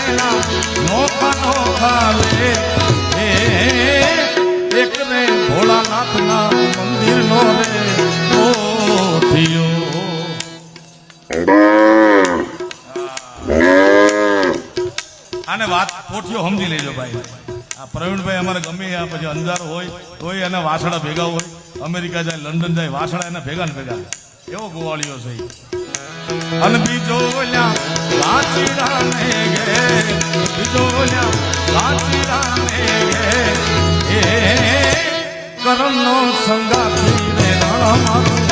વેલા નોખા નોખા રે એક રે ભોળાનાથના મંદિરનો રે થયો. આને વાત પોઠિયો સમજી લેજો ભાઈ. આ પ્રવીણભાઈ અમારે ગમે પછી અંધારો હોય તોય એના વાસડા ભેગા હોય, અમેરિકા જાય લંડન જાય વાસડા એના ભેગા ને ભેગા, એવો ગોવાળીઓ છે. અને બીજો લાચીરાને ગે બીજો લાચીરાને ગે કરમનો સંગાથી રે રણ મારું